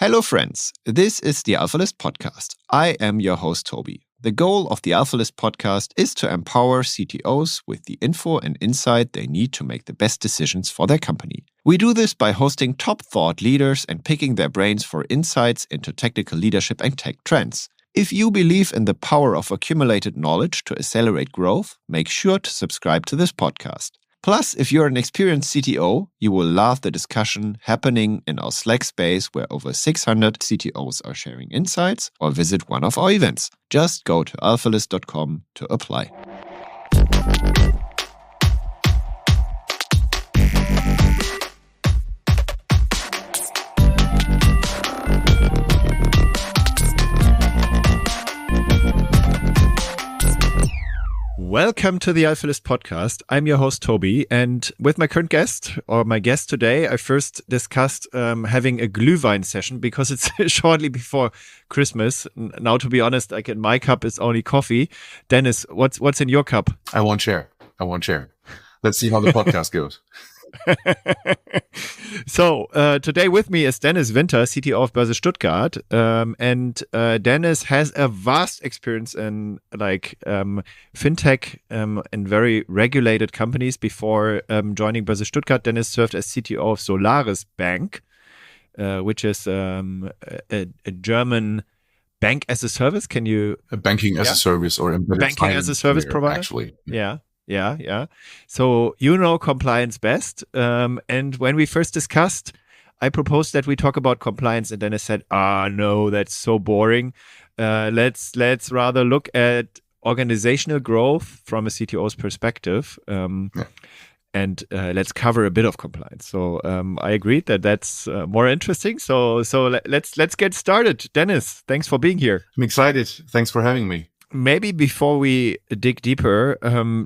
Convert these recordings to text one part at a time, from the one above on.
Hello, friends. This is the AlphaList podcast. I am your host, Toby. The goal of the AlphaList podcast is to empower CTOs with the info and insight they need to make the best decisions for their company. We do this by hosting top thought leaders and picking their brains for insights into technical leadership and tech trends. If you believe in the power of accumulated knowledge to accelerate growth, make sure to subscribe to this podcast. Plus, if you're an experienced CTO, you will love the discussion happening in our Slack space where over 600 CTOs are sharing insights, or visit one of our events. Just go to alphalist.com to apply. Welcome to the AlphaList podcast. I'm your host, Toby, and with my current guest, or my guest today, I first discussed having a Glühwein session because it's shortly before Christmas. Now, to be honest, like in my cup, it's only coffee. Dennis, what's in your cup? I won't share. Let's see how the podcast goes. So today with me is Dennis Winter, CTO of Börse Stuttgart, and Dennis has a vast experience in fintech and very regulated companies. Before joining Börse Stuttgart, Dennis served as CTO of SolarisBank, which is a German bank as a service. Can you banking as a service or embedded banking as a service provider? Actually, yeah. So you know compliance best. And when we first discussed, I proposed that we talk about compliance, and Dennis said, no, that's so boring. Let's rather look at organizational growth from a CTO's perspective. And let's cover a bit of compliance. So I agreed that that's more interesting. So let's get started. Dennis, thanks for being here. I'm excited. Thanks for having me. Maybe before we dig deeper,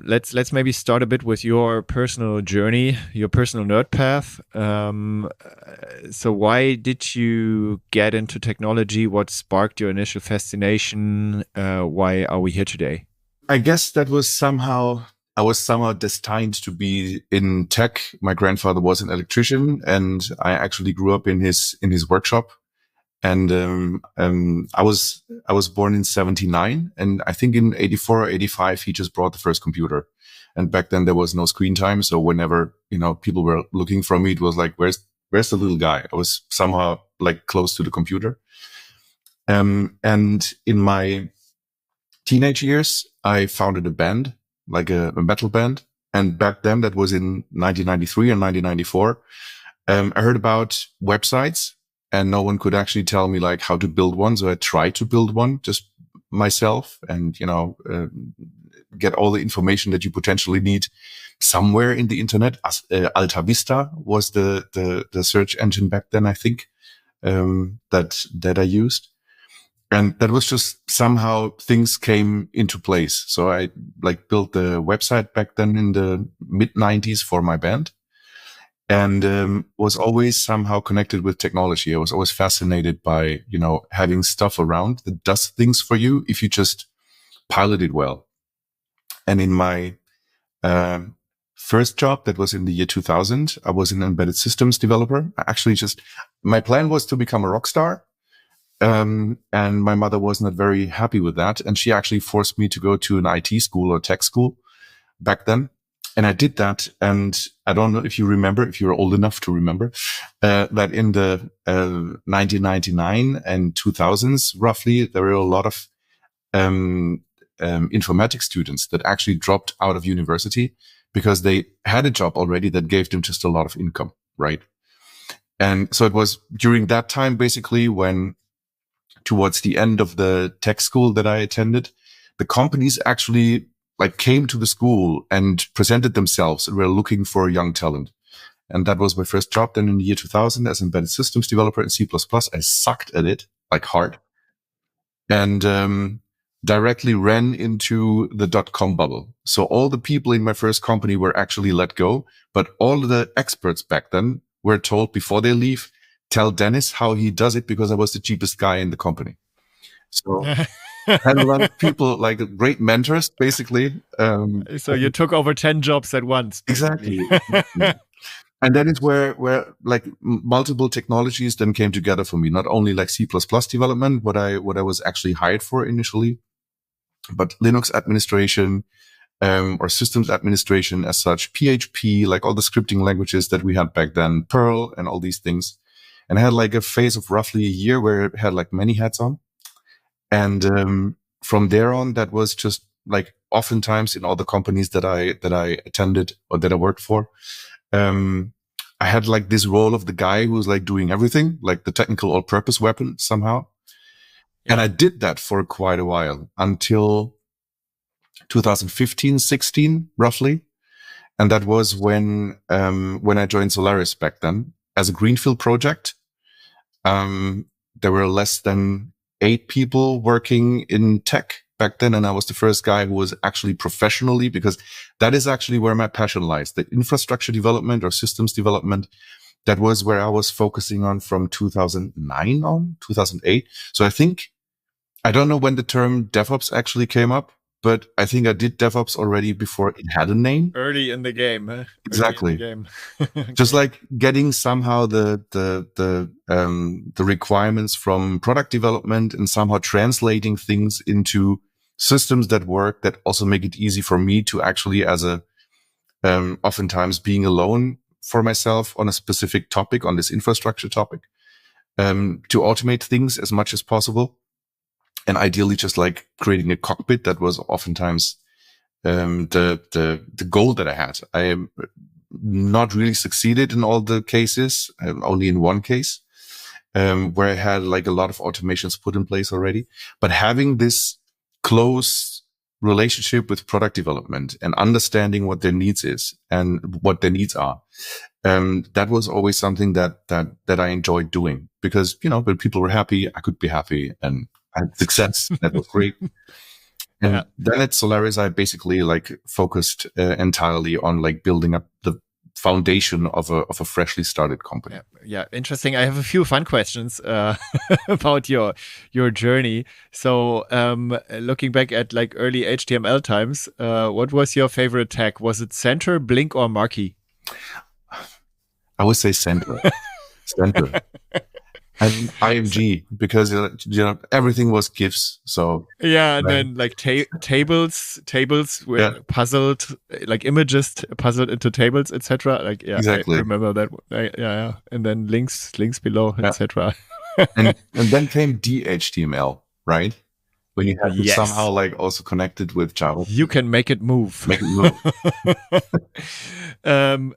let's maybe start a bit with your personal journey, your personal nerd path. So why did you get into technology? What sparked your initial fascination? Why are we here today? I guess that was I was somehow destined to be in tech. My grandfather was an electrician, and I actually grew up in his workshop. And I was born in 1979, and I think in 1984 or 1985 he just brought the first computer. And back then there was no screen time, so whenever people were looking for me, it was like, where's the little guy? I was somehow like close to the computer. And in my teenage years, I founded a band, like a metal band. And back then, that was in 1993 and 1994. I heard about websites. And no one could actually tell me like how to build one. So I tried to build one just myself and, get all the information that you potentially need somewhere in the internet. Alta Vista was the search engine back then, I think, that I used. And that was just somehow things came into place. So I built the website back then in the mid-90s for my band. And was always somehow connected with technology. I was always fascinated by, having stuff around that does things for you if you just pilot it well. And in my first job, that was in the year 2000, I was an embedded systems developer. My plan was to become a rock star. And my mother was not very happy with that. And she actually forced me to go to an IT school or tech school back then. And I did that. And I don't know if you remember, if you're old enough to remember, that in the 1999 and 2000s, roughly, there were a lot of informatics students that actually dropped out of university because they had a job already that gave them just a lot of income, right? And so it was during that time, basically, when towards the end of the tech school that I attended, the companies actually came to the school and presented themselves and were looking for young talent. And that was my first job then in the year 2000 as embedded systems developer in C++. I sucked at it hard and directly ran into the .com bubble. So all the people in my first company were actually let go, but all the experts back then were told before they leave, tell Dennis how he does it because I was the cheapest guy in the company. So had a lot of people, great mentors, basically. So you took over 10 jobs at once. Exactly. And that is where like multiple technologies then came together for me. Not only like C++ development, what I was actually hired for initially, but Linux administration, or systems administration as such, PHP, like all the scripting languages that we had back then, Perl and all these things. And I had like a phase of roughly a year where I had like many hats on. And from there on, that was just like oftentimes in all the companies that I attended or that I worked for, I had like this role of the guy who was like doing everything, like the technical all-purpose weapon somehow. Yeah. And I did that for quite a while until 2015, 16, roughly. And that was when I joined Solaris back then as a greenfield project. There were less than 8 people working in tech back then. And I was the first guy who was actually professionally, because that is actually where my passion lies. The infrastructure development or systems development, that was where I was focusing on from 2009 on, 2008. So I don't know when the term DevOps actually came up, but I think I did DevOps already before it had a name. Early in the game, huh? Exactly. Early in the game. Okay. Just like getting somehow the requirements from product development and somehow translating things into systems that work, that also make it easy for me to actually, as a oftentimes being alone for myself on a specific topic, on this infrastructure topic, to automate things as much as possible. And ideally just like creating a cockpit. That was oftentimes the goal that I had. I am not really succeeded in all the cases, only in one case, where I had like a lot of automations put in place already. But having this close relationship with product development and understanding what their needs is and what their needs are, that was always something that I enjoyed doing, because, you know, when people were happy, I could be happy, and I had success. That was great. And then at Solaris, I basically like focused entirely on like building up the foundation of a freshly started company. Yeah, interesting. I have a few fun questions about your journey. So, looking back at like early HTML times, what was your favorite tag? Was it Center, Blink, or Marquee? I would say Center. Center. And IMG, because you know everything was GIFs. So yeah, and then like tables were puzzled, like images puzzled into tables, etc. Like exactly. I remember that. Yeah, and then links below, etc. and then came DHTML, right? When you have to somehow like also connect it with Java. You can make it move. And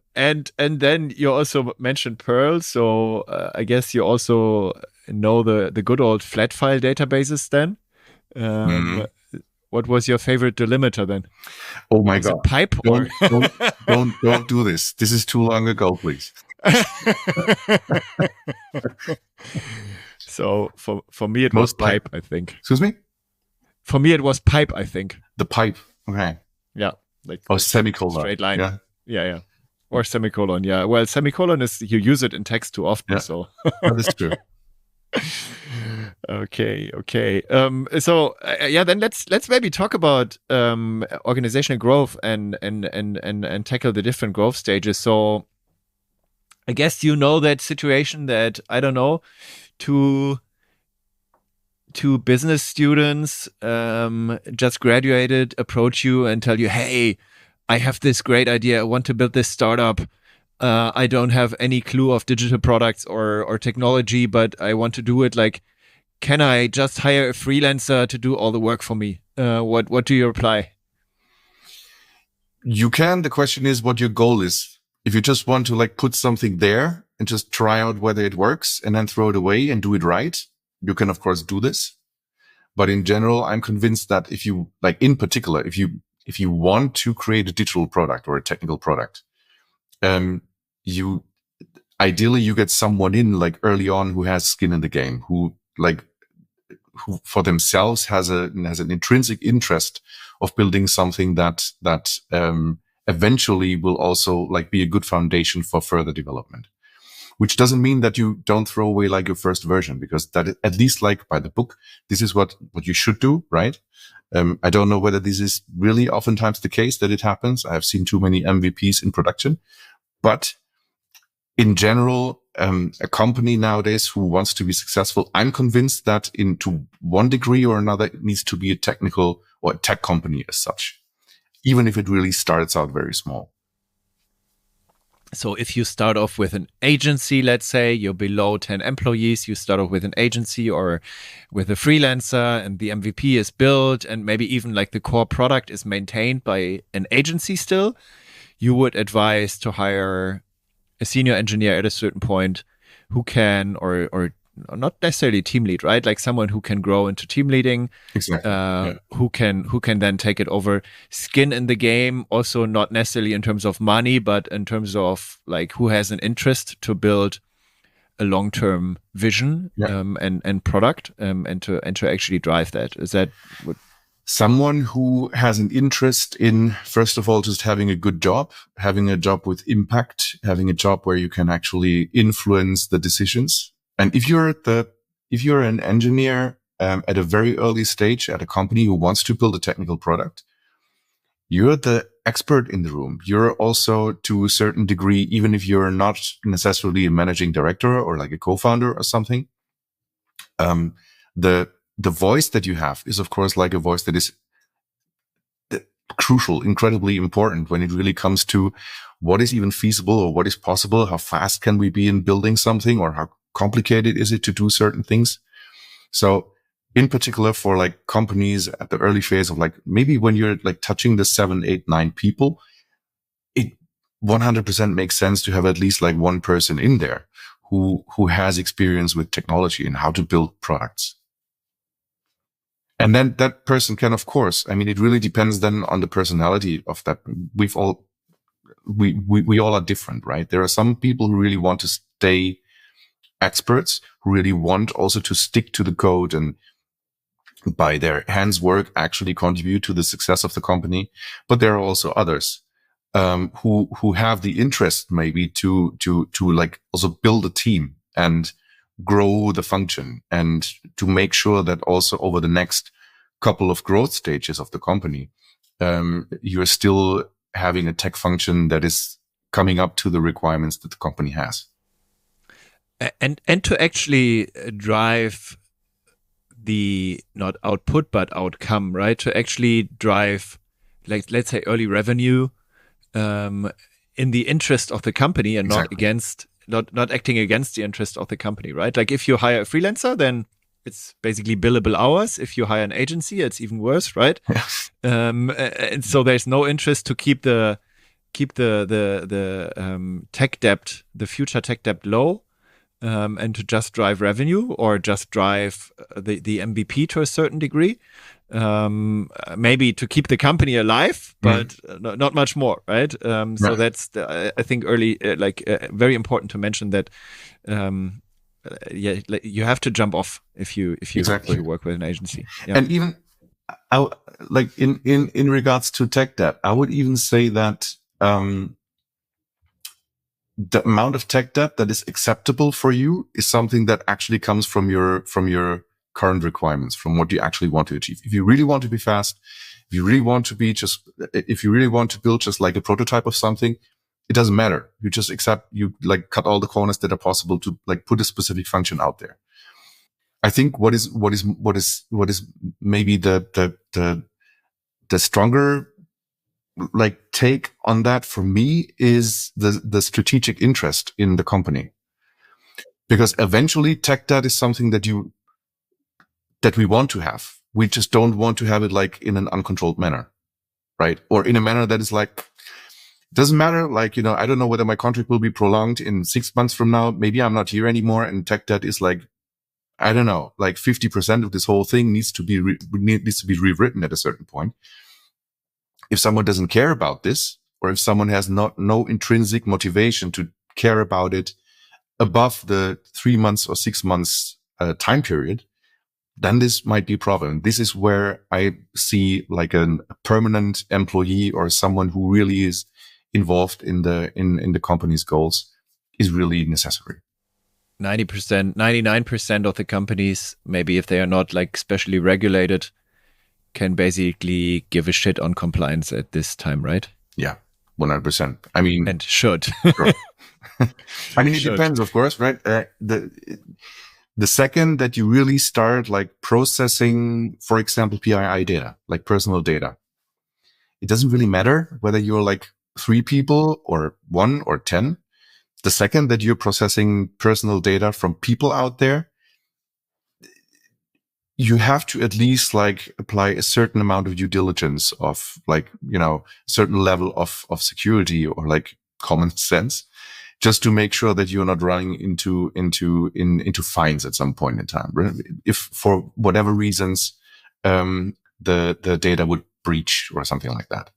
then you also mentioned Perl, so I guess you also know the good old flat file databases then. What was your favorite delimiter then? Oh my God! Pipe? Don't do this. This is too long ago, please. So for me it was pipe, I think. Excuse me? For me it was pipe, I think. The pipe. Okay. Yeah. Like semicolon. Straight line. Yeah. Or semicolon. Yeah. Well, semicolon is, you use it in text too often. So that is true. Okay. So then let's maybe talk about organizational growth and tackle the different growth stages. So I guess you know that situation that, I don't know, two business students just graduated approach you and tell you, hey, I have this great idea. I want to build this startup. I don't have any clue of digital products or technology, but I want to do it. Like, can I just hire a freelancer to do all the work for me? What do you reply? You can. The question is what your goal is. If you just want to like put something there and just try out whether it works and then throw it away and do it right, you can of course do this. But in general, I'm convinced that if you like, in particular, if you want to create a digital product or a technical product, you get someone in like early on who has skin in the game, who for themselves has an intrinsic interest of building something that eventually will also like be a good foundation for further development. Which doesn't mean that you don't throw away like your first version, because that is, at least like by the book, this is what you should do, right? I don't know whether this is really oftentimes the case that it happens. I have seen too many MVPs in production, but in general, a company nowadays who wants to be successful, I'm convinced that to one degree or another, it needs to be a technical or a tech company as such, even if it really starts out very small. So if you start off with an agency, let's say you're below 10 employees, you start off with an agency or with a freelancer, and the MVP is built and maybe even like the core product is maintained by an agency still, you would advise to hire a senior engineer at a certain point who can, or not necessarily team lead, right? Like someone who can grow into team leading, exactly. who can then take it over, skin in the game, also not necessarily in terms of money, but in terms of like who has an interest to build a long-term vision and product and to actually drive that. Is that what? Someone who has an interest in, first of all, just having a good job, having a job with impact, having a job where you can actually influence the decisions. And if you're an engineer at a very early stage at a company who wants to build a technical product, you're the expert in the room. You're also, to a certain degree, even if you're not necessarily a managing director or like a co-founder or something, the voice that you have is, of course, like a voice that is crucial, incredibly important when it really comes to what is even feasible or what is possible. How fast can we be in building something, or how complicated is it to do certain things? So in particular for like companies at the early phase of like, maybe when you're like touching the 7, 8, 9 people, it 100% makes sense to have at least like one person in there who has experience with technology and how to build products. And then that person can, of course, I mean, it really depends then on the personality of that. We all are different, right? There are some people who really want to stay experts, who really want also to stick to the code and by their hands work actually contribute to the success of the company. But there are also others who have the interest maybe to like also build a team and grow the function, and to make sure that also over the next couple of growth stages of the company, you're still having a tech function that is coming up to the requirements that the company has. And to actually drive the not output but outcome, right? To actually drive, like, let's say, early revenue in the interest of the company and Exactly. not against, not acting against the interest of the company, right? Like if you hire a freelancer, then it's basically billable hours. If you hire an agency, it's even worse, right? Yes. And so there's no interest to keep the tech debt, the future tech debt low, and to just drive revenue or just drive the MVP to a certain degree. Maybe to keep the company alive, but not much more, right? So that's, I think, early, very important to mention that, you have to jump off if you work with an agency. Yeah. And even like in regards to tech debt, I would even say that the amount of tech debt that is acceptable for you is something that actually comes from your current requirements, from what you actually want to achieve. If you really want to be fast, if you really want to build just like a prototype of something, it doesn't matter. You just you like cut all the corners that are possible to like put a specific function out there. I think what is maybe the stronger like take on that for me is the strategic interest in the company, because eventually tech debt is something that we want to have. We just don't want to have it like in an uncontrolled manner, right? Or in a manner that is like, doesn't matter. Like, I don't know whether my contract will be prolonged in 6 months from now. Maybe I'm not here anymore. And tech debt is like, I don't know, like 50% of this whole thing needs to be rewritten at a certain point. If someone doesn't care about this, or if someone has no intrinsic motivation to care about it above the 3 months or 6 months time period, then this might be a problem. This is where I see like a permanent employee or someone who really is involved in the company's goals is really necessary. 90%, 99% of the companies, maybe if they are not like specially regulated, can basically give a shit on compliance at this time, right? Yeah. 100%. I mean, and should. sure. I mean, it depends, of course, right? The second that you really start like processing, for example, PII data, like personal data, it doesn't really matter whether you're like 3 people or 1 or 10. The second that you're processing personal data from people out there, you have to at least like apply a certain amount of due diligence of like, certain level of security or like common sense, just to make sure that you're not running into fines at some point in time. If for whatever reasons, the data would breach or something like that.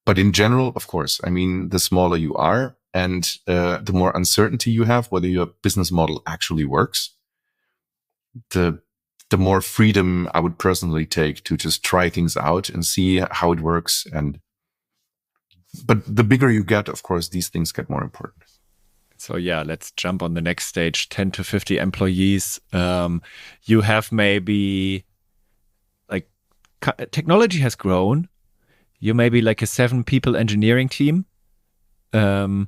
But in general, of course, I mean, the smaller you are and the more uncertainty you have, whether your business model actually works, the more freedom I would personally take to just try things out and see how it works. But the bigger you get, of course, these things get more important. So yeah, let's jump on the next stage, 10 to 50 employees. You have maybe like technology has grown. You maybe like a 7 people engineering team. And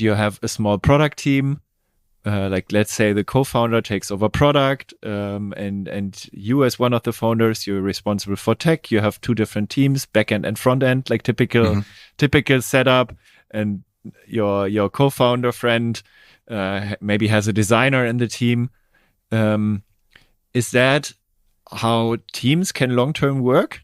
you have a small product team. Like let's say the co-founder takes over product, and you as one of the founders, you're responsible for tech. You have 2 different teams, backend and front end, like typical setup. And your co-founder friend maybe has a designer in the team. Is that how teams can long-term work?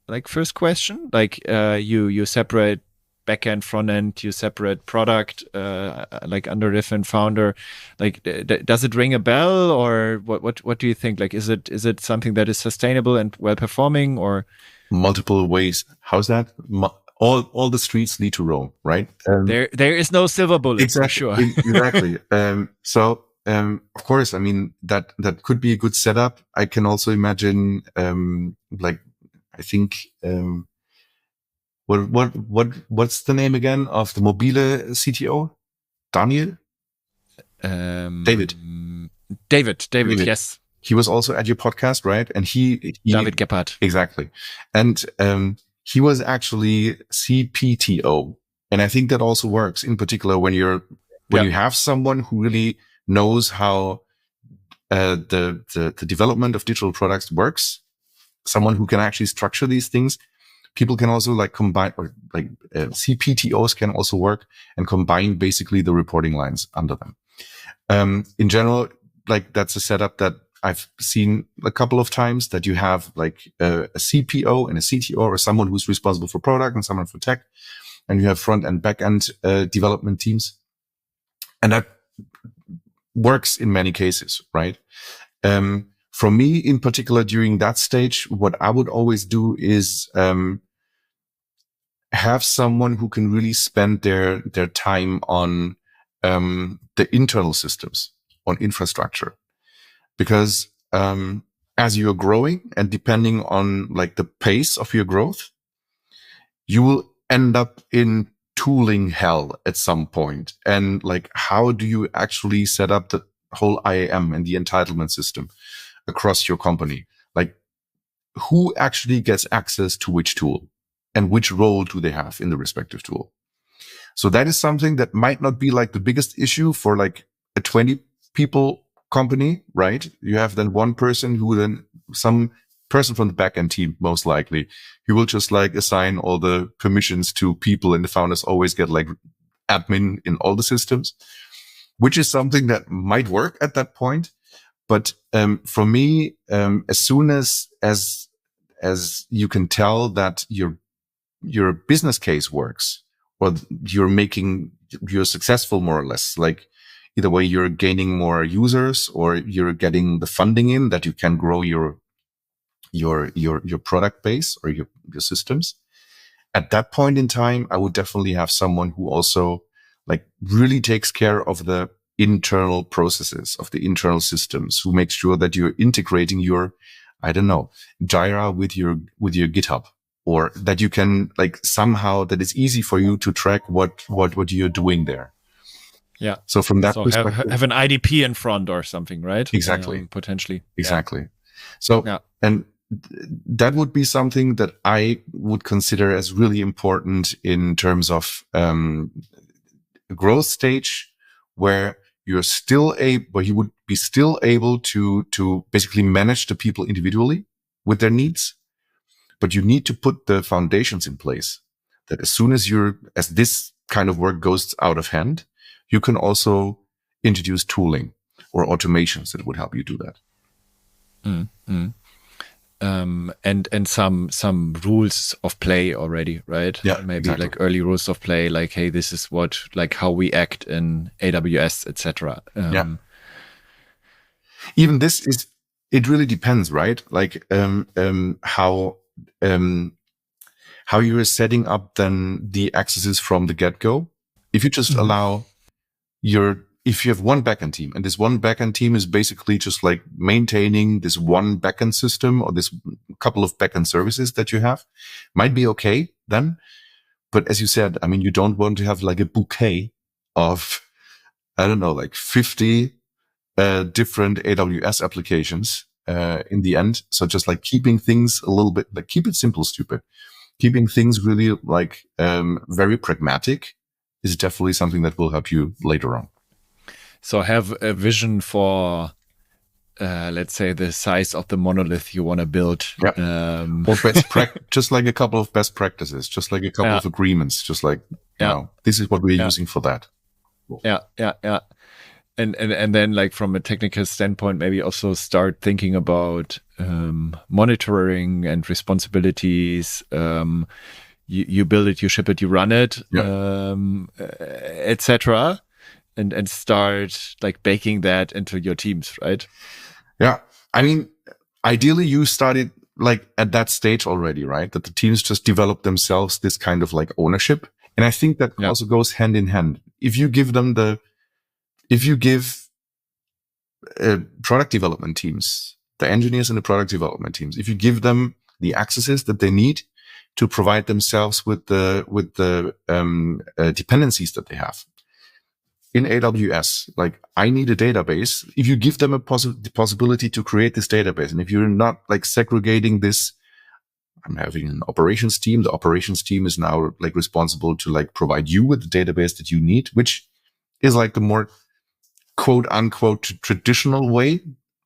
Like first question, like you separate backend, front end, you separate product, like under different founder. Like, does it ring a bell, or what do you think? Like, is it something that is sustainable and well performing, or multiple ways? How's that? All the streets lead to Rome, right? There is no silver bullet, exactly, for sure. Exactly. So of course, I mean that could be a good setup. I can also imagine, like I think. What's the name again of the Mobile CTO? Daniel? David, yes. He was also at your podcast, right? And he David Gebhardt. Exactly. And he was actually CPTO. And I think that also works in particular when you have someone who really knows how the development of digital products works, someone who can actually structure these things. People can also like combine, or like CPTOs can also work and combine basically the reporting lines under them. In general, like that's a setup that I've seen a couple of times, that you have like a CPO and a CTO, or someone who's responsible for product and someone for tech, and you have front and back end development teams. And that works in many cases, right? For me in particular, during that stage, what I would always do is have someone who can really spend their time on the internal systems, on infrastructure. Because as you're growing, and depending on like the pace of your growth, you will end up in tooling hell at some point. And like, how do you actually set up the whole IAM and the entitlement system across your company? Like, who actually gets access to which tool, and which role do they have in the respective tool? So that is something that might not be like the biggest issue for like a 20 people company, right? You have then one person who then some person from the backend team, most likely, he will just like assign all the permissions to people, and the founders always get like admin in all the systems, which is something that might work at that point. But for me, as soon as you can tell that your business case works, or you're successful more or less, like either way you're gaining more users, or you're getting the funding in that you can grow your product base or your systems. At that point in time, I would definitely have someone who also like really takes care of the internal processes, of the internal systems, who makes sure that you're integrating your, I don't know, Jira with your GitHub, or that you can like somehow that it's easy for you to track what you're doing there. Yeah. So from that perspective, have an IDP in front or something, right? Exactly. Potentially. Exactly. Yeah. So, yeah. And that would be something that I would consider as really important in terms of growth stage, where you would be still able to basically manage the people individually with their needs, but you need to put the foundations in place that as soon as this kind of work goes out of hand, you can also introduce tooling or automations that would help you do that. Mm-hmm. And some rules of play already, right? Yeah, maybe exactly. like early rules of play, like, hey, this is how we act in AWS, etc. Even this it really depends, right? Like how you are setting up then the accesses from the get-go. If you just allow if you have one backend team, and this one backend team is basically just like maintaining this one backend system or this couple of backend services that you have, might be okay then. But as you said, I mean, you don't want to have like a bouquet of, I don't know, like 50 different AWS applications in the end. So just like keeping things a little bit, like keep it simple, stupid. Keeping things really like very pragmatic is definitely something that will help you later on. So have a vision for, let's say, the size of the monolith you want to build. Yep. Or just like a couple of best practices, just like a couple of agreements, just like, you know, this is what we're using for that. Yeah. And then, like, from a technical standpoint, maybe also start thinking about monitoring and responsibilities. You build it, you ship it, you run it, etc. And start like baking that into your teams, right? Yeah. I mean, ideally you started like at that stage already, right? That the teams just develop themselves this kind of like ownership. And I think that also goes hand in hand. If you give product development teams, the engineers in the product development teams, if you give them the accesses that they need to provide themselves with the dependencies that they have in AWS, like I need a database. If you give them the possibility to create this database, and if you're not like segregating this, I'm having an operations team. The operations team is now like responsible to like provide you with the database that you need, which is like the more quote unquote traditional way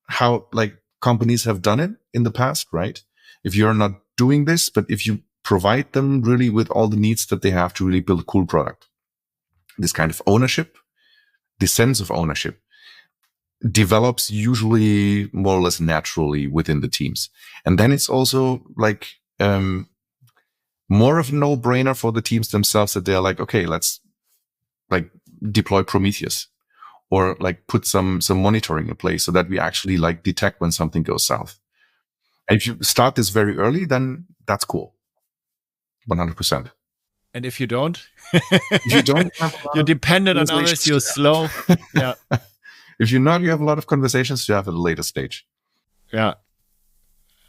how like companies have done it in the past, right? If you're not doing this, but if you provide them really with all the needs that they have to really build a cool product, this kind of ownership, the sense of ownership develops usually more or less naturally within the teams. And then it's also like more of a no-brainer for the teams themselves that they're like, okay, let's like deploy Prometheus or like put some monitoring in place so that we actually like detect when something goes south. And if you start this very early, then that's cool. 100%. And if you don't, if you don't, you're dependent on others, you're slow. Yeah. If you're not, you have a lot of conversations to have at a later stage. Yeah.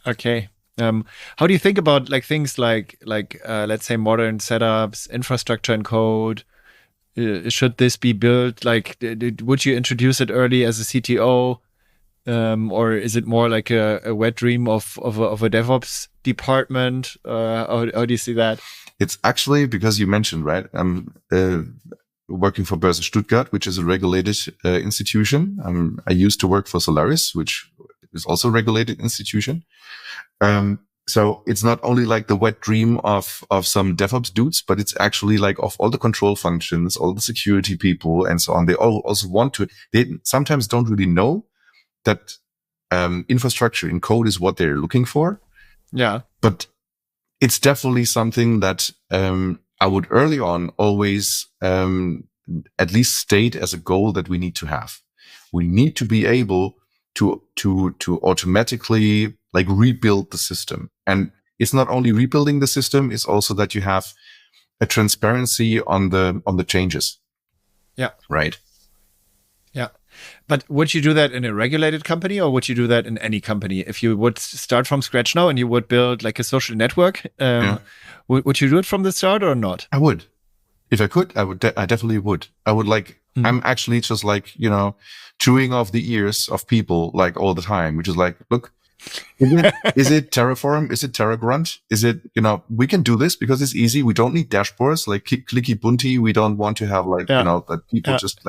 Okay. How do you think about like things like let's say modern setups, infrastructure and code? Should this be built? Like, would you introduce it early as a CTO, or is it more like a wet dream of a DevOps department? How do you see that? It's actually because you mentioned, right? I'm working for Börse Stuttgart, which is a regulated institution. I used to work for Solaris, which is also a regulated institution. So it's not only like the wet dream of some DevOps dudes, but it's actually like of all the control functions, all the security people and so on. They all also they sometimes don't really know that infrastructure in code is what they're looking for. Yeah. But it's definitely something that I would early on always at least state as a goal that we need to have. We need to be able to automatically like rebuild the system. And it's not only rebuilding the system, it's also that you have a transparency on the changes. Yeah. Right. Yeah. But would you do that in a regulated company, or would you do that in any company? If you would start from scratch now and you would build like a social network, would you do it from the start or not? I would. If I could, I would. I definitely would. I would like, I'm actually just like, chewing off the ears of people like all the time, which is like, look, Is it Terraform? Is it TerraGrunt? Is it, we can do this because it's easy. We don't need dashboards like clicky bunty. We don't want to have that people just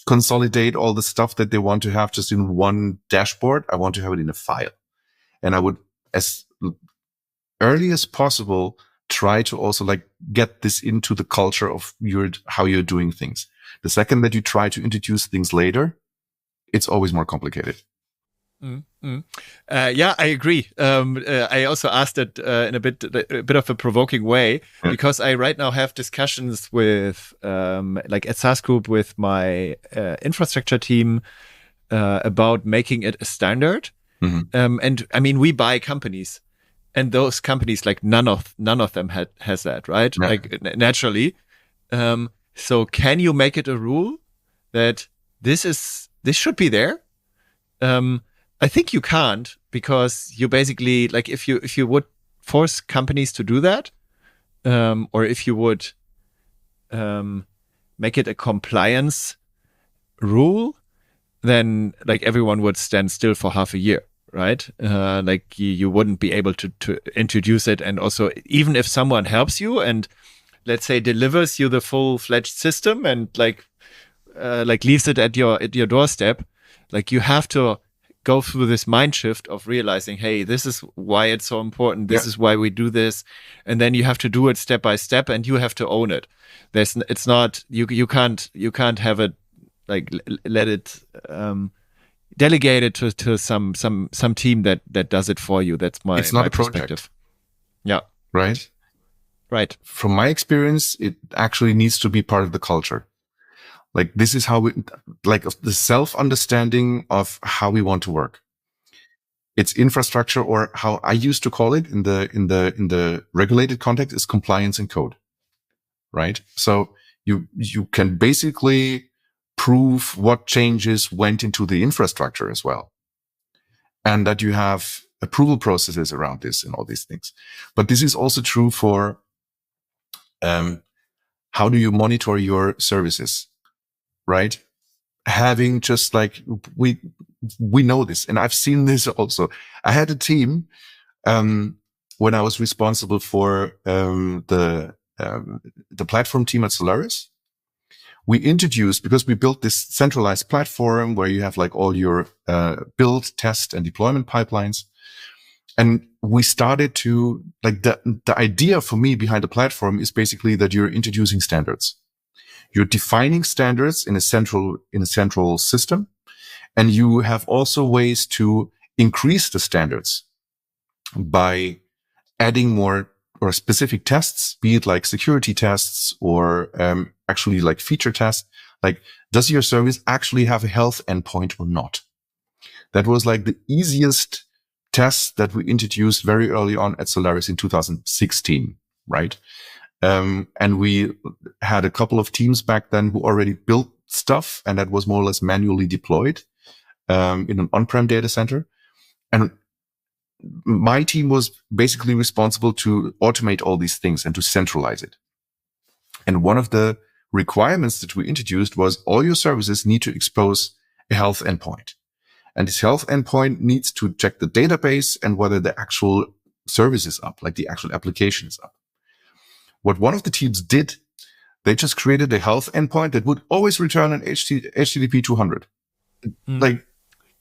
consolidate all the stuff that they want to have just in one dashboard. I want to have it in a file. And I would, as early as possible, try to also get this into the culture of how you're doing things. The second that you try to introduce things later, it's always more complicated. Yeah, I agree. I also asked it in a bit of a provoking way because I right now have discussions with, at SaaS Group with my infrastructure team about making it a standard. And I mean, we buy companies, and those companies, none of them has that, right? Yeah. Naturally. So can you make it a rule that this should be there? I think you can't, because you basically, if you would force companies to do that, or if you would make it a compliance rule, then everyone would stand still for half a year, right? You wouldn't be able to introduce it. And also, even if someone helps you and let's say delivers you the full-fledged system and leaves it at your doorstep, you have to go through this mind shift of realizing, hey, this is why it's so important. This is why we do this. And then you have to do it step by step, and you have to own it. It's not, you can't have it, let it, delegate it to some team that does it for you. That's my, it's not my a perspective. project. Yeah. Right. From my experience, it actually needs to be part of the culture. This is how the self-understanding of how we want to work. It's infrastructure, or how I used to call it in the regulated context, is compliance and code, right? So you can basically prove what changes went into the infrastructure as well, and that you have approval processes around this and all these things. But this is also true for how do you monitor your services? Right? Having just we know this, and I've seen this also. I had a team when I was responsible for the platform team at Solaris. We introduced, because we built this centralized platform where you have all your build, test, and deployment pipelines. And we started to the idea for me behind the platform is basically that you're introducing standards. You're defining standards in a central system, and you have also ways to increase the standards by adding more or specific tests, be it security tests or actually feature tests. Does your service actually have a health endpoint or not? That was the easiest test that we introduced very early on at Solaris in 2016, right? And we had a couple of teams back then who already built stuff, and that was more or less manually deployed in an on-prem data center. And my team was basically responsible to automate all these things and to centralize it. And one of the requirements that we introduced was all your services need to expose a health endpoint. And this health endpoint needs to check the database and whether the actual service is up, the actual application is up. What one of the teams did, they just created a health endpoint that would always return an HTTP 200.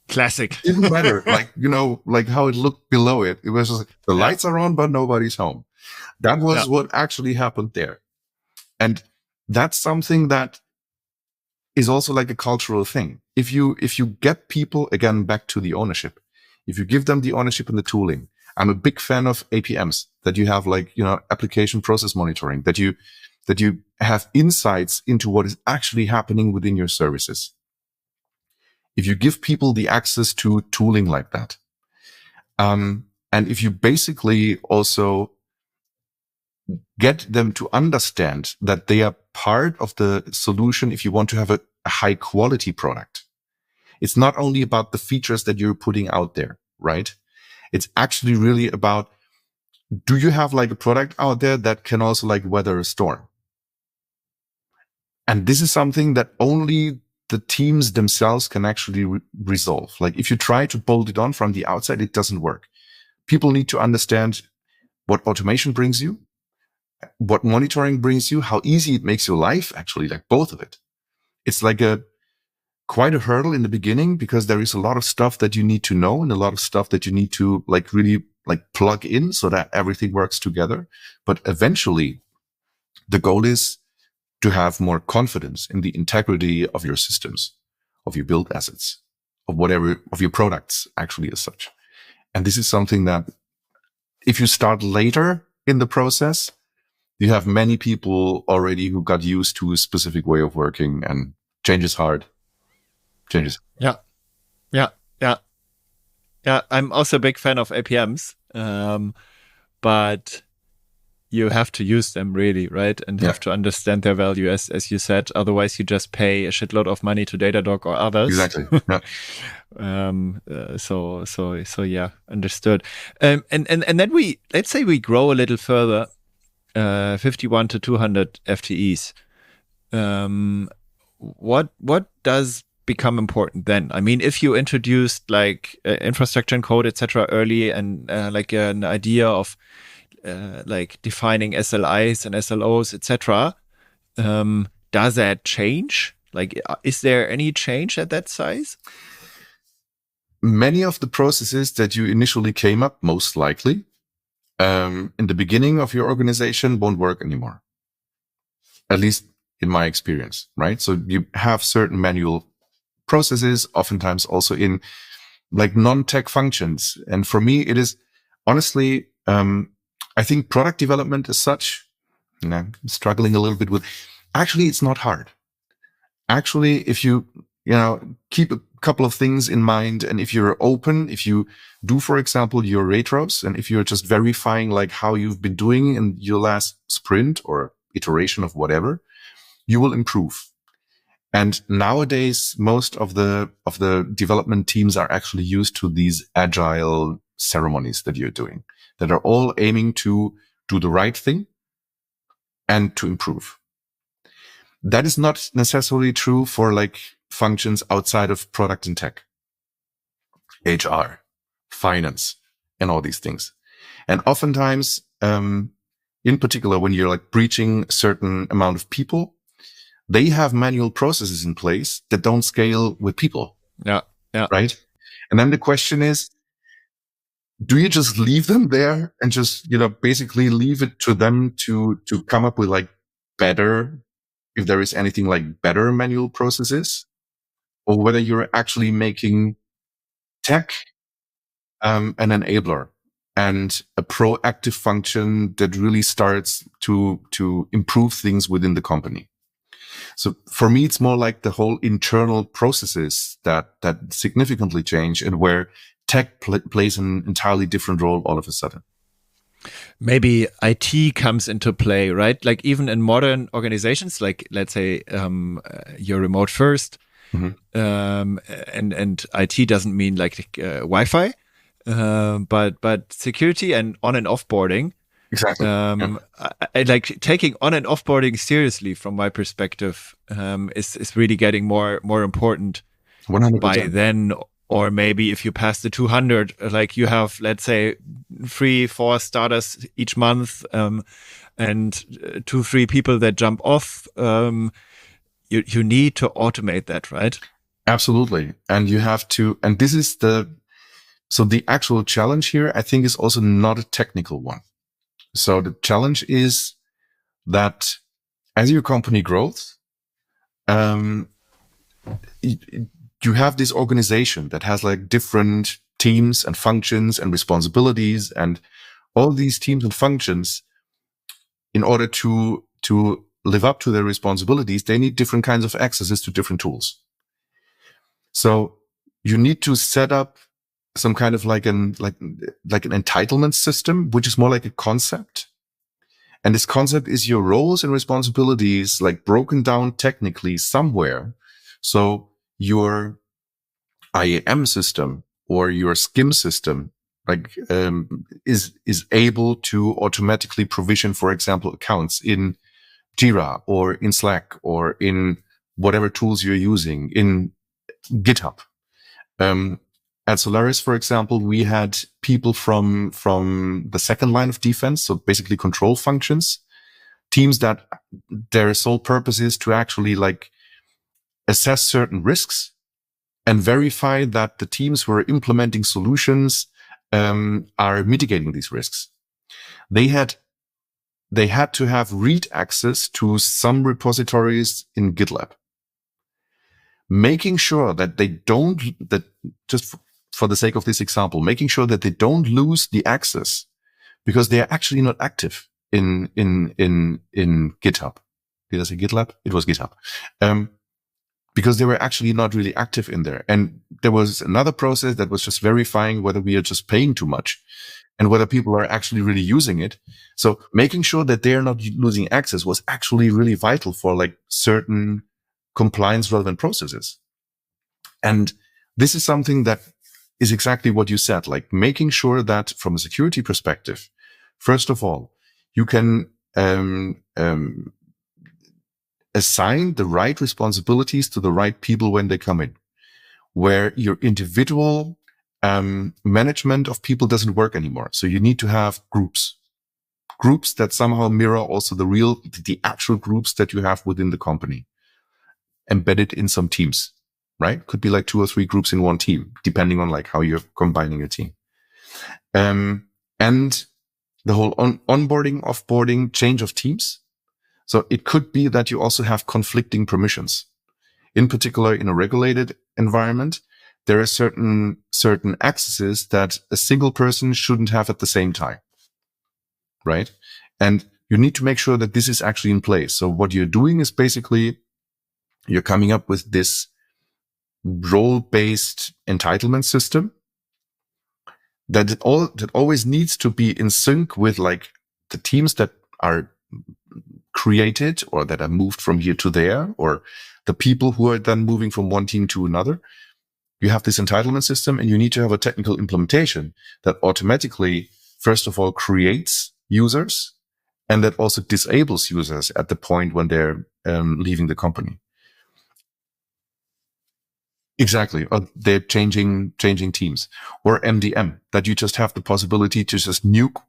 Classic. Didn't matter. How it looked below it. It was just the lights are on, but nobody's home. That was what actually happened there. And that's something that is also a cultural thing. If you get people, again, back to the ownership, if you give them the ownership and the tooling, I'm a big fan of APMs, that you have application process monitoring, that you have insights into what is actually happening within your services. If you give people the access to tooling like that, and if you basically also get them to understand that they are part of the solution, if you want to have a high quality product, it's not only about the features that you're putting out there, right? It's actually really about, do you have a product out there that can also weather a storm? And this is something that only the teams themselves can actually resolve. Like if you try to bolt it on from the outside, it doesn't work. People need to understand what automation brings you, what monitoring brings you, how easy it makes your life, actually, like both of it. It's like quite a hurdle in the beginning because there is a lot of stuff that you need to know and a lot of stuff that you need to like really like plug in so that everything works together. But eventually the goal is to have more confidence in the integrity of your systems, of your build assets, of whatever, of your products actually as such. And this is something that if you start later in the process, you have many people already who got used to a specific way of working, and change is hard. Changes. Yeah. I'm also a big fan of APMs, but you have to use them really, right? And have to understand their value, as you said. Otherwise, you just pay a shitload of money to Datadog or others. Exactly. Yeah. So yeah, understood. And then let's say we grow a little further, 51 to 200 FTEs. What does become important then? I mean, if you introduced like infrastructure and code, etc., early, and like an idea of like defining SLIs and SLOs, etc., does that change? Like, is there any change at that size? Many of the processes that you initially came up, most likely, in the beginning of your organization won't work anymore. At least in my experience, right? So you have certain manual processes, oftentimes also in like non-tech functions. And for me, it is honestly, I think product development as such, and I'm struggling a little bit with, actually, it's not hard. Actually, if you keep a couple of things in mind, and if you're open, if you do, for example, your retros, and if you're just verifying like how you've been doing in your last sprint or iteration of whatever, you will improve. And nowadays, most of the development teams are actually used to these agile ceremonies that you're doing, that are all aiming to do the right thing and to improve. That is not necessarily true for like functions outside of product and tech, HR, finance, and all these things. And oftentimes, in particular, when you're like breaching a certain amount of people, they have manual processes in place that don't scale with people. Yeah. Right. And then the question is, do you just leave them there and just, basically leave it to them to come up with like better, if there is anything like better manual processes, or whether you're actually making tech, an enabler and a proactive function that really starts to improve things within the company. So for me, it's more like the whole internal processes that significantly change, and where tech plays an entirely different role all of a sudden. Maybe IT comes into play, right? Like even in modern organizations, like let's say you're remote first, and IT doesn't mean like Wi-Fi, but security and on and offboarding. Exactly. I like taking on and offboarding seriously from my perspective, is really getting more important 100%. by then. Or maybe if you pass the 200, like you have, let's say, 3-4 starters each month, and 2-3 people that jump off, you need to automate that, right? Absolutely. And you have to, and this is so the actual challenge here, I think, is also not a technical one. So the challenge is that as your company grows, you have this organization that has like different teams and functions and responsibilities, and all these teams and functions, in order to live up to their responsibilities, they need different kinds of accesses to different tools. So you need to set up some kind of like an entitlement system, which is more like a concept. And this concept is your roles and responsibilities, like broken down technically somewhere. So your IAM system or your SCIM system, like, is able to automatically provision, for example, accounts in Jira or in Slack or in whatever tools you're using in GitHub. At Solaris, for example, we had people from the second line of defense, so basically control functions, teams that their sole purpose is to actually like assess certain risks and verify that the teams who are implementing solutions are mitigating these risks. They had to have read access to some repositories in GitLab, making sure that just for the sake of this example, making sure that they don't lose the access because they are actually not active in GitHub. Did I say GitLab? It was GitHub. Because they were actually not really active in there. And there was another process that was just verifying whether we are just paying too much and whether people are actually really using it. So making sure that they're not losing access was actually really vital for like certain compliance relevant processes. And this is something that is exactly what you said, like making sure that from a security perspective, first of all, you can assign the right responsibilities to the right people when they come in, where your individual management of people doesn't work anymore. So you need to have groups that somehow mirror also the actual groups that you have within the company, embedded in some teams, right? Could be like 2 or 3 groups in one team, depending on like how you're combining a team. And the whole onboarding, offboarding, change of teams. So it could be that you also have conflicting permissions. In particular, in a regulated environment, there are certain accesses that a single person shouldn't have at the same time, right? And you need to make sure that this is actually in place. So what you're doing is basically you're coming up with this role-based entitlement system that always needs to be in sync with like the teams that are created or that are moved from here to there, or the people who are then moving from one team to another. You have this entitlement system and you need to have a technical implementation that automatically, first of all, creates users and that also disables users at the point when they're leaving the company. Exactly. Or they're changing teams. Or MDM, that you just have the possibility to just nuke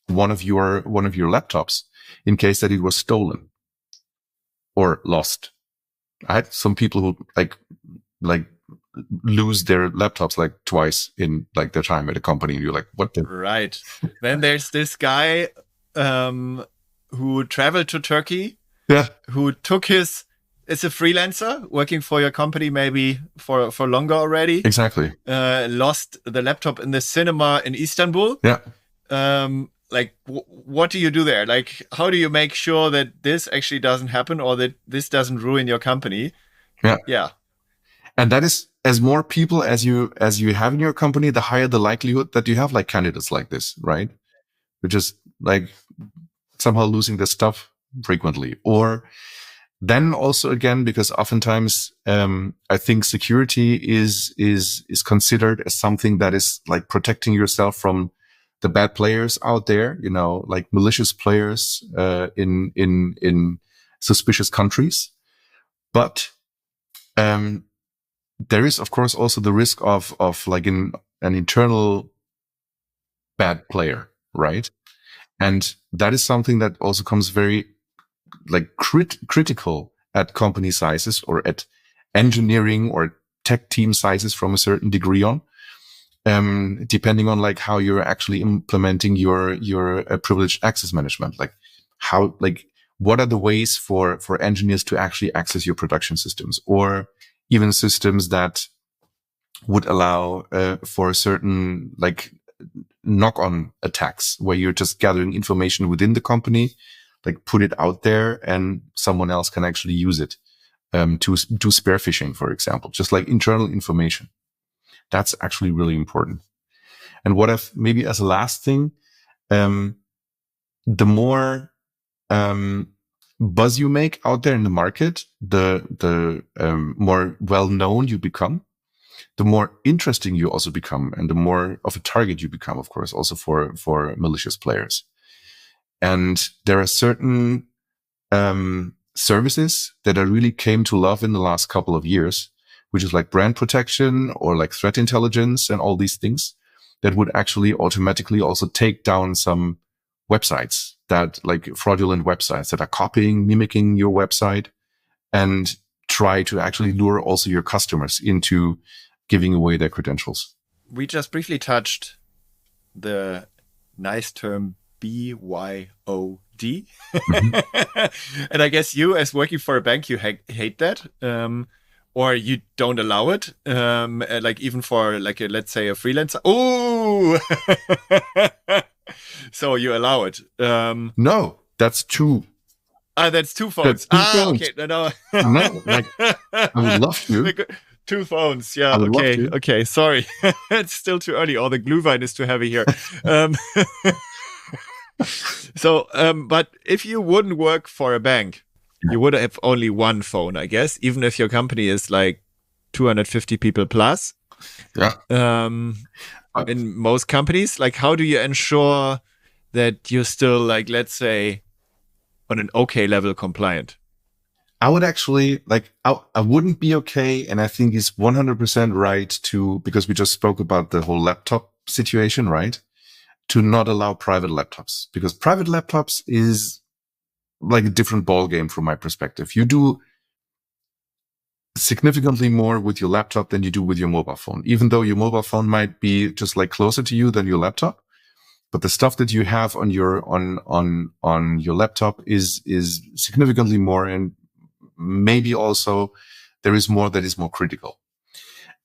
one of your laptops in case that it was stolen or lost. I had some people who like lose their laptops like twice in like their time at a company. And you're like, what the? Right. Then there's this guy who traveled to Turkey. Yeah. Who took is a freelancer working for your company maybe for longer already. Exactly. Lost the laptop in the cinema in Istanbul. Yeah. Like, what do you do there? Like, how do you make sure that this actually doesn't happen or that this doesn't ruin your company? Yeah. Yeah. And that is, as more people as you have in your company, the higher the likelihood that you have like candidates like this, right? Who just like somehow losing their stuff frequently. Or then also again, because oftentimes I think security is considered as something that is like protecting yourself from the bad players out there, you know, like malicious players in suspicious countries. But there is, of course, also the risk of like an internal bad player, right? And that is something that also comes very like critical at company sizes or at engineering or tech team sizes from a certain degree on. Depending on like how you're actually implementing your privileged access management, like how, like what are the ways for engineers to actually access your production systems, or even systems that would allow for certain like knock-on attacks where you're just gathering information within the company, like put it out there and someone else can actually use it to do spear phishing, for example, just like internal information. That's actually really important. And what if maybe as a last thing, the more buzz you make out there in the market, the more well-known you become, the more interesting you also become, and the more of a target you become, of course, also for malicious players. And there are certain services that I really came to love in the last couple of years, which is like brand protection or like threat intelligence and all these things that would actually automatically also take down some websites that like fraudulent websites that are copying, mimicking your website and try to actually lure also your customers into giving away their credentials. We just briefly touched the nice term BYOD. And I guess you, as working for a bank, you hate that, or you don't allow it, like even for like let's say a freelancer. Oh, so you allow it? No, that's two. That's two phones. Phones. Okay, no. No, like I would love to. Two phones, yeah. Okay. Sorry, it's still too early. All the Glühwein is too heavy here. So, but if you wouldn't work for a bank, you would have only one phone, I guess. Even if your company is like 250 people plus. Yeah. In most companies, like, how do you ensure that you're still, like, let's say, on an okay level compliant? I would actually I wouldn't be okay. And I think it's 100% right because we just spoke about the whole laptop situation, right? To not allow private laptops, because private laptops is like a different ball game from my perspective. You do significantly more with your laptop than you do with your mobile phone, even though your mobile phone might be just like closer to you than your laptop. But the stuff that you have on your laptop is significantly more, and maybe also there is more that is more critical.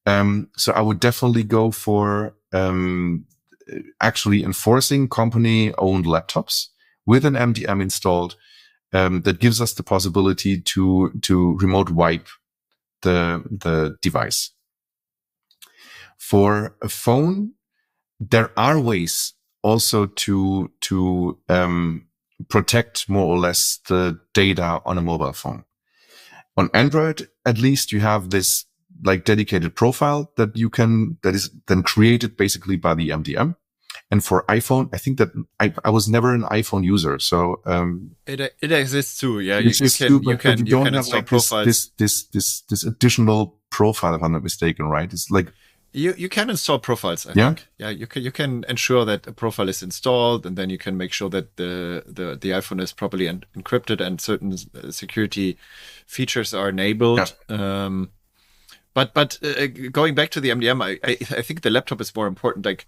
So I would definitely go for actually enforcing company-owned laptops with an MDM installed that gives us the possibility to remote wipe the device. For a phone, there are ways also to protect more or less the data on a mobile phone. On Android, at least, you have this like dedicated profile that is then created basically by the MDM. And for iPhone, I think that I was never an iPhone user, so it exists too. Yeah, you can install like profiles. This additional profile, if I'm not mistaken, right? It's like you can install profiles. I think. Yeah, you can ensure that a profile is installed, and then you can make sure that the iPhone is properly encrypted and certain security features are enabled. Yeah. But going back to the MDM, I think the laptop is more important. Like,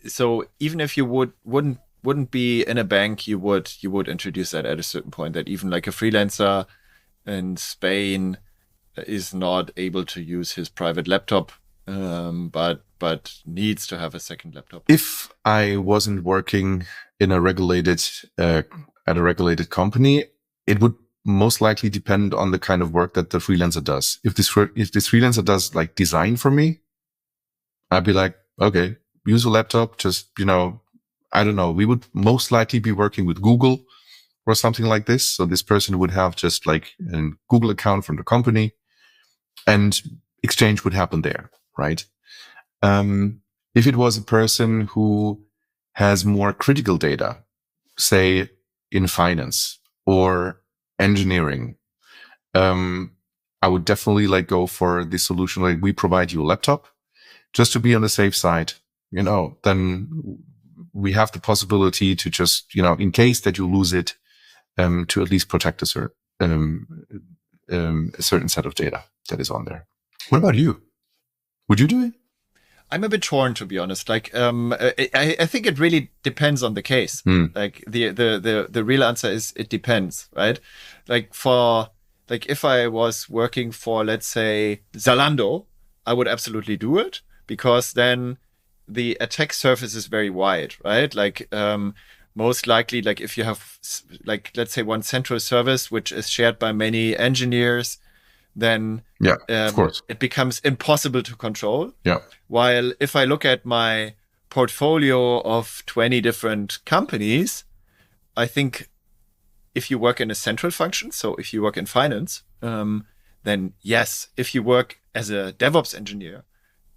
so even if you wouldn't be in a bank, you would introduce that at a certain point. That even like a freelancer in Spain is not able to use his private laptop, but needs to have a second laptop. If I wasn't working in a regulated at a regulated company, it would most likely depend on the kind of work that the freelancer does. If this freelancer does like design for me, I'd be like, okay, use a laptop. Just, I don't know. We would most likely be working with Google or something like this. So this person would have just like a Google account from the company, and exchange would happen there, right? If it was a person who has more critical data, say in finance or engineering, I would definitely like go for the solution. Like, we provide you a laptop just to be on the safe side, then we have the possibility to just, in case that you lose it, to at least protect a certain set of data that is on there. What about you? Would you do it? I'm a bit torn, to be honest. Like, I think it really depends on the case. Like the real answer is it depends, right? Like if I was working for, let's say, Zalando, I would absolutely do it, because then the attack surface is very wide, right? Like, most likely, like if you have, like, let's say one central service, which is shared by many engineers, then of course, it becomes impossible to control. Yeah. While if I look at my portfolio of 20 different companies, I think if you work in a central function, so if you work in finance, then yes. If you work as a DevOps engineer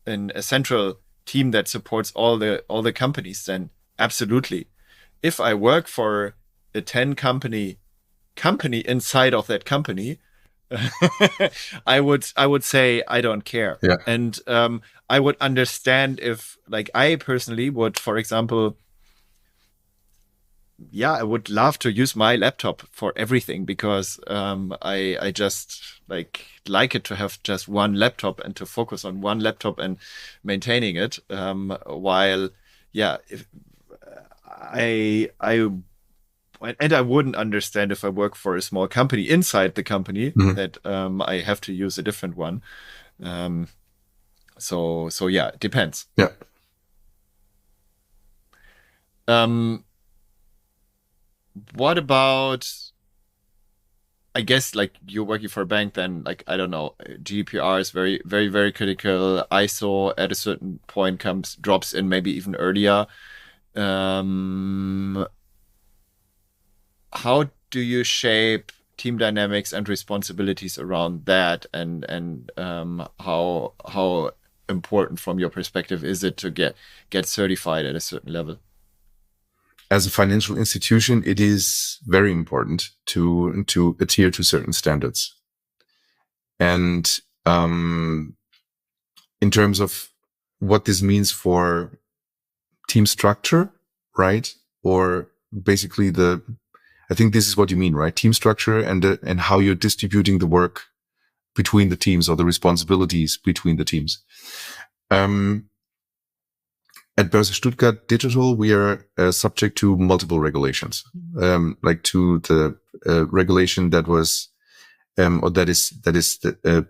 in a central team that supports all the companies, then absolutely. If I work for a 10 company company inside of that company, I would say I don't care. Yeah. And I would understand if, like, I personally would, for example, I would love to use my laptop for everything, because I just like it to have just one laptop and to focus on one laptop and maintaining it. While if I and I wouldn't understand if I work for a small company inside the company that I have to use a different one. So yeah, it depends. Yeah. What about, I guess, like, you're working for a bank, then, like, I don't know, GDPR is very, very, very critical. ISO at a certain point drops in maybe even earlier. How do you shape team dynamics and responsibilities around that? And how important from your perspective is it to get certified at a certain level? As a financial institution, it is very important to adhere to certain standards. And in terms of what this means for team structure, right? Or basically I think this is what you mean, right? Team structure and how you're distributing the work between the teams, or the responsibilities between the teams. At Börse Stuttgart Digital, we are subject to multiple regulations, like to the regulation that was, or that is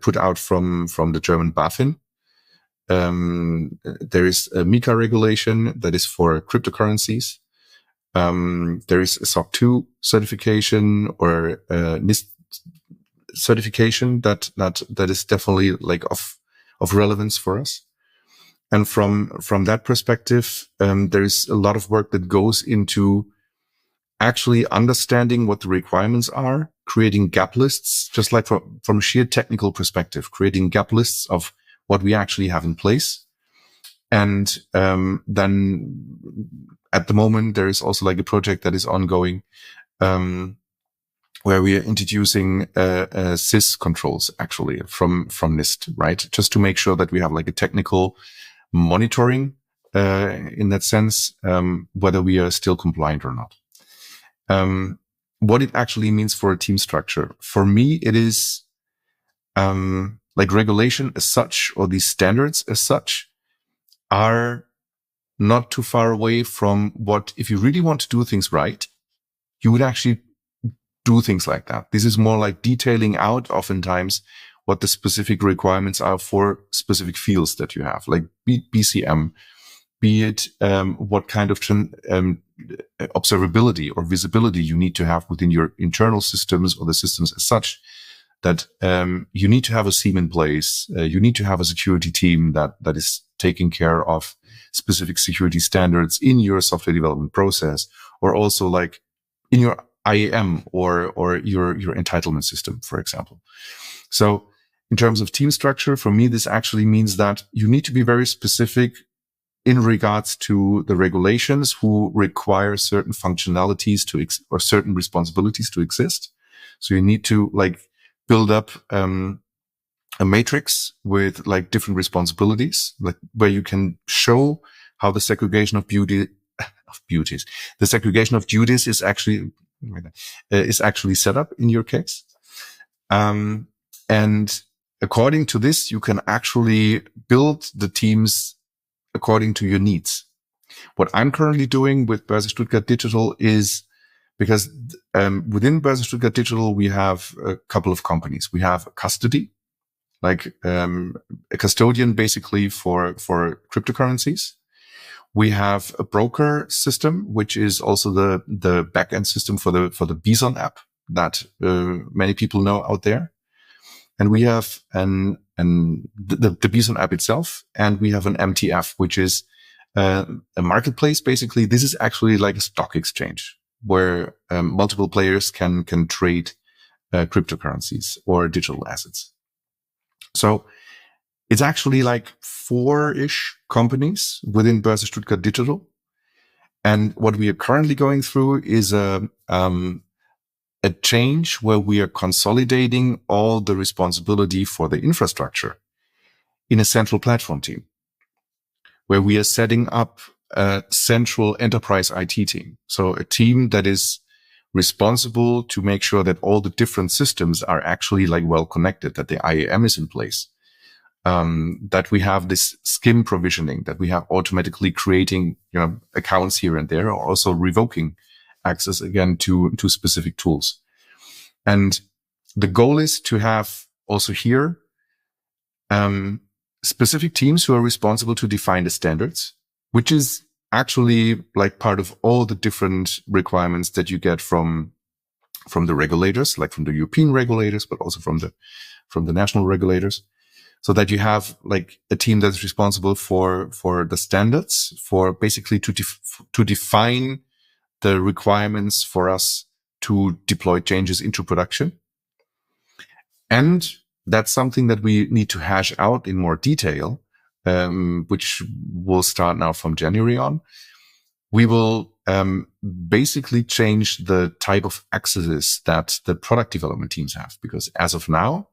put out from the German BaFin. There is a MiCA regulation that is for cryptocurrencies. There is a SOC 2 certification, or NIST certification that is definitely like of relevance for us. And from that perspective, there is a lot of work that goes into actually understanding what the requirements are, creating gap lists, just like from a sheer technical perspective, creating gap lists of what we actually have in place. And then at the moment, there is also like a project that is ongoing, where we are introducing sys controls actually from NIST, right? Just to make sure that we have like a technical monitoring in that sense, whether we are still compliant or not. What it actually means for a team structure. For me, it is like regulation as such, or these standards as such, are not too far away from what, if you really want to do things right, you would actually do things like that. This is more like detailing out oftentimes what the specific requirements are for specific fields that you have, like BCM, be it what kind of observability or visibility you need to have within your internal systems, or the systems as such, that you need to have a SIEM in place. You need to have a security team that is taking care of specific security standards in your software development process, or also like in your IAM or your entitlement system, for example. So in terms of team structure, for me, this actually means that you need to be very specific in regards to the regulations who require certain functionalities or certain responsibilities to exist. So you need to like build up a matrix with like different responsibilities, like where you can show how the segregation of duties is actually set up in your case. And according to this, you can actually build the teams according to your needs. What I'm currently doing with Börse Stuttgart Digital is, because within Börse Stuttgart Digital, we have a couple of companies. We have a custody, like a custodian basically for cryptocurrencies. We have a broker system, which is also the backend system for the Bison app that many people know out there. And we have the Bison app itself, and we have an MTF, which is a marketplace. Basically, this is actually like a stock exchange where multiple players can trade cryptocurrencies or digital assets. So it's actually like 4-ish companies within Börse Stuttgart Digital. And what we are currently going through is a a change where we are consolidating all the responsibility for the infrastructure in a central platform team, where we are setting up a central enterprise IT team. So a team that is responsible to make sure that all the different systems are actually like well connected, that the IAM is in place, that we have this skim provisioning, that we have automatically creating, accounts here and there, or also revoking access again to specific tools. And the goal is to have also here, specific teams who are responsible to define the standards, which is actually like part of all the different requirements that you get from the regulators, like from the European regulators, but also from the national regulators, so that you have like a team that's responsible for the standards, for basically to define the requirements for us to deploy changes into production. And that's something that we need to hash out in more detail, which will start now from January on. We will basically change the type of accesses that the product development teams have, because as of now,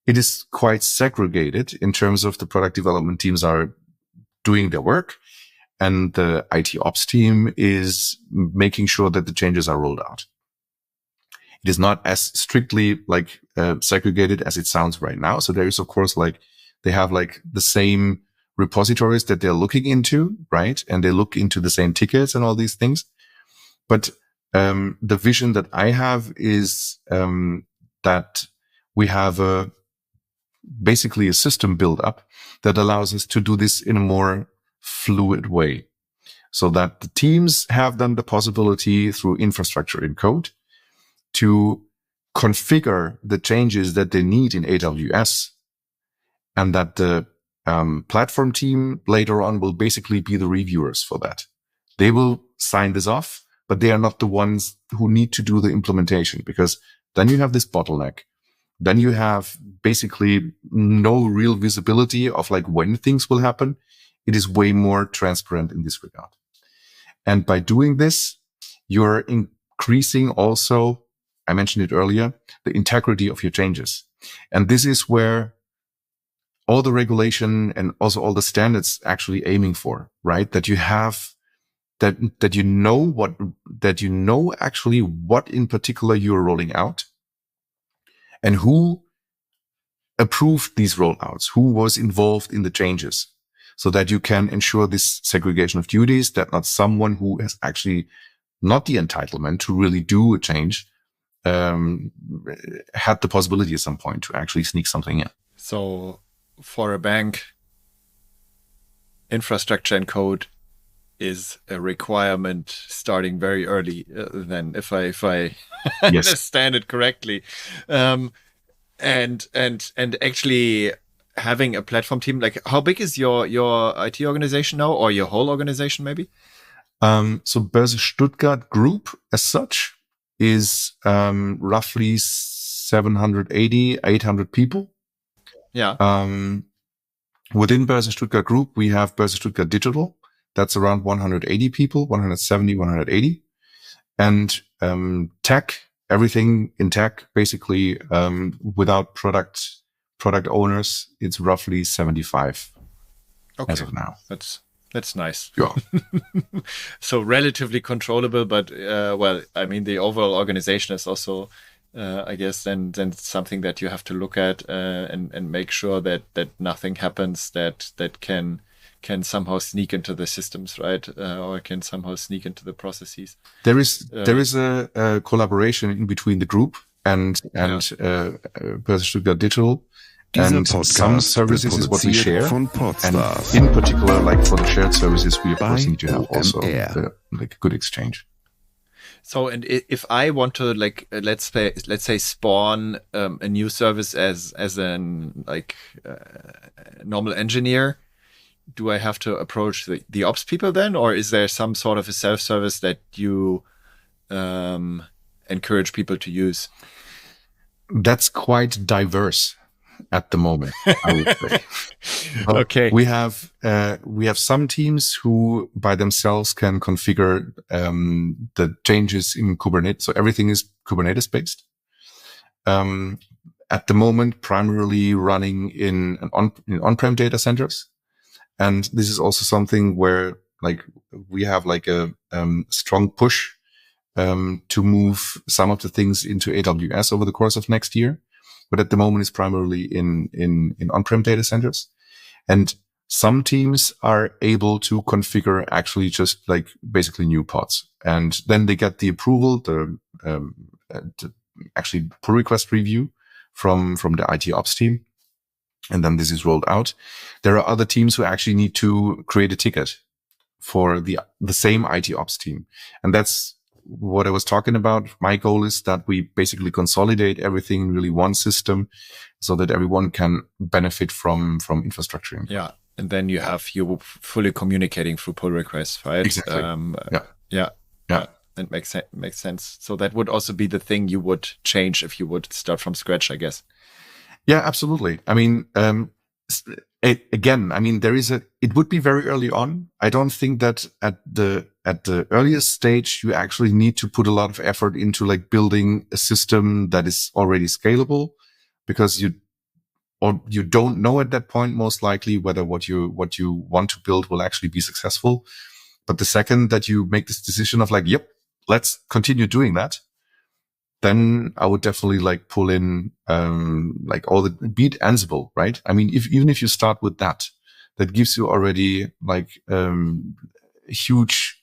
it is quite segregated in terms of the product development teams are doing their work, and the IT ops team is making sure that the changes are rolled out. It is not as strictly like segregated as it sounds right now. So there is, of course, like they have like the same repositories that they're looking into, right? And they look into the same tickets and all these things. But the vision that I have is that we have basically a system build up that allows us to do this in a more fluid way, so that the teams have then the possibility through infrastructure in code to configure the changes that they need in AWS, and that the platform team later on will basically be the reviewers for that. They will sign this off, but they are not the ones who need to do the implementation, because then you have this bottleneck. Then you have basically no real visibility of like when things will happen. It is way more transparent in this regard. And by doing this, you're increasing also, I mentioned it earlier, the integrity of your changes. And this is where all the regulation and also all the standards actually aiming for, right? That you have, that you know actually what in particular you're rolling out, and who approved these rollouts, who was involved in the changes, so that you can ensure this segregation of duties, that not someone who has actually not the entitlement to really do a change had the possibility at some point to actually sneak something in. So for a bank, infrastructure and code is a requirement starting very early, then if I Yes. understand it correctly. And actually having a platform team, like how big is your IT organization now, or your whole organization maybe? So Börse Stuttgart group as such is roughly 780, 800 people. Yeah. Within Börse Stuttgart group, we have Börse Stuttgart Digital. That's around 180 people, 170, 180. And tech, everything in tech, basically without product owners, it's roughly 75 as of now. That's nice. Yeah. So relatively controllable, but well, I mean, the overall organization is also, I guess, then something that you have to look at and make sure that nothing happens that can somehow sneak into the systems, right? Or can somehow sneak into the processes. There is a collaboration in between the group and Börse Stuttgart Digital. And some services is what we share, and in particular, like for the shared services, we of course need to have also like good exchange. So, and if I want to, like, let's say spawn a new service as an normal engineer, do I have to approach the ops people then, or is there some sort of a self-service that you encourage people to use? That's quite diverse. at the moment, I would say. Okay. We have some teams who by themselves can configure the changes in Kubernetes. So everything is Kubernetes based. At the moment, primarily running in on-prem data centers. And this is also something where like we have like a strong push to move some of the things into AWS over the course of next year. But at the moment, it's primarily in on-prem data centers. And some teams are able to configure actually just like basically new pods. And then they get the approval, the actually pull request review from the IT ops team. And then this is rolled out. There are other teams who actually need to create a ticket for the same IT ops team. And that's what I was talking about. My goal is that we basically consolidate everything in really one system so that everyone can benefit from infrastructure. Yeah. And then you fully communicating through pull requests, right? Exactly. Yeah. It makes sense. So that would also be the thing you would change if you would start from scratch, I guess. Yeah, absolutely. I mean, again, I mean, it would be very early on. I don't think that at the earliest stage, you actually need to put a lot of effort into like building a system that is already scalable, because you don't know at that point, most likely, whether what you want to build will actually be successful. But the second that you make this decision of like, yep, let's continue doing that, then I would definitely like pull in, like all the beat Ansible, right? I mean, even if you start with that gives you already like, a huge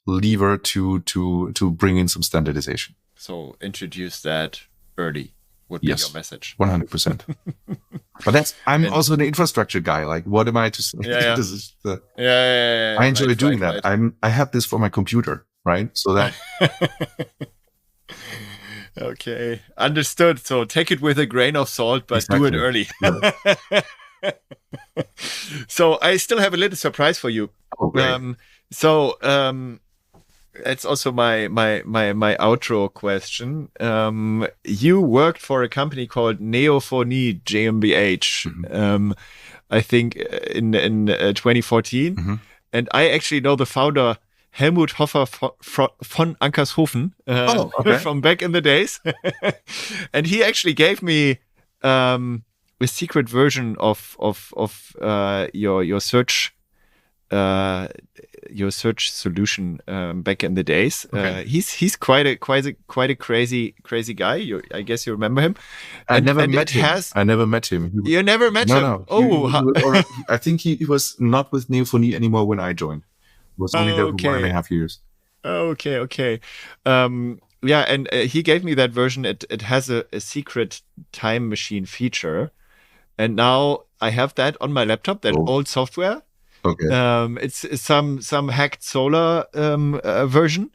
lever to bring in some standardization. So introduce that early would be your message. 100%. But I'm also an infrastructure guy. Like, what am I to say? Yeah. This is I enjoy doing that. Right. I have this for my computer, right? So that. Okay, understood. So take it with a grain of salt, but do it early. Yeah. So I still have a little surprise for you. Oh, great. It's also my outro question. You worked for a company called Neophonie GmbH. Mm-hmm. I think in 2014, mm-hmm. And I actually know the founder Helmut Hoffer von Ankershofen from back in the days. And he actually gave me a secret version of your search solution back in the days. Okay. He's quite a crazy guy. I guess you remember him. I never met him. You never met him? No. Oh, I think he was not with Neophonie anymore when I joined. Was only there for 1.5 years. Okay. Yeah, and he gave me that version. It has a secret time machine feature, and now I have that on my laptop. That old software. Okay. It's some hacked Solar version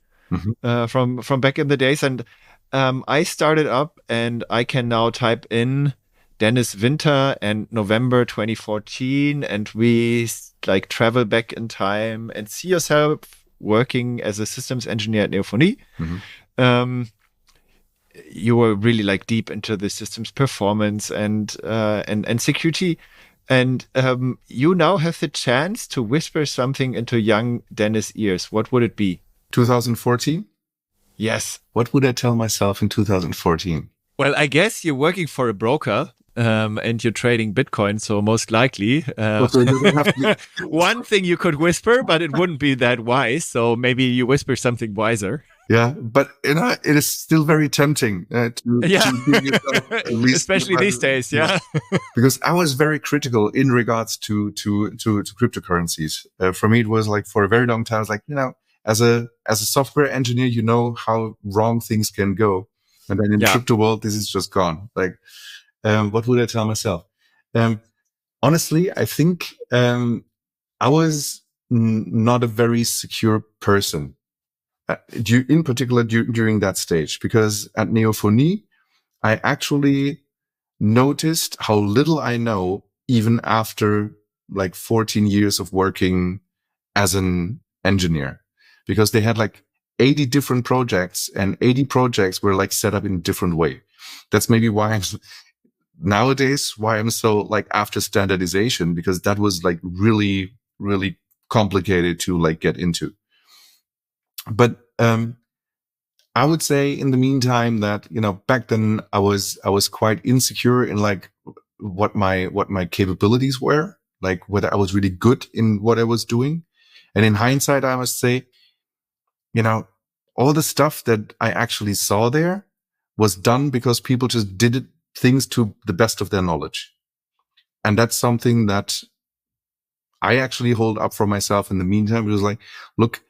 from back in the days, and I started up, and I can now type in Dennis Winter and November 2014, and we like travel back in time and see yourself working as a systems engineer at Neophonie. You were really like deep into the system's performance and security, and you now have the chance to whisper something into young Dennis' ears. What would it be? 2014? Yes. What would I tell myself in 2014? Well, I guess you're working for a broker. And you're trading Bitcoin, so most likely one thing you could whisper, but it wouldn't be that wise. So maybe you whisper something wiser. Yeah, but it is still very tempting to give yourself at least especially these days. Yeah, because I was very critical in regards to cryptocurrencies. For me, it was like for a very long time. I was like, as a software engineer, you know how wrong things can go, and then in the crypto world, this is just gone. Like. What would I tell myself? Honestly, I think I was not a very secure person, in particular during that stage, because at Neophonie, I actually noticed how little I know even after like 14 years of working as an engineer, because they had like 80 different projects, and 80 projects were like set up in a different way. That's maybe why nowadays why I'm so like after standardization, because that was like really, really complicated to like get into. But, I would say in the meantime that, back then I was quite insecure in like what my capabilities were, like whether I was really good in what I was doing. And in hindsight, I must say, all the stuff that I actually saw there was done because people just did things to the best of their knowledge. And that's something that I actually hold up for myself in the meantime. It was like, look,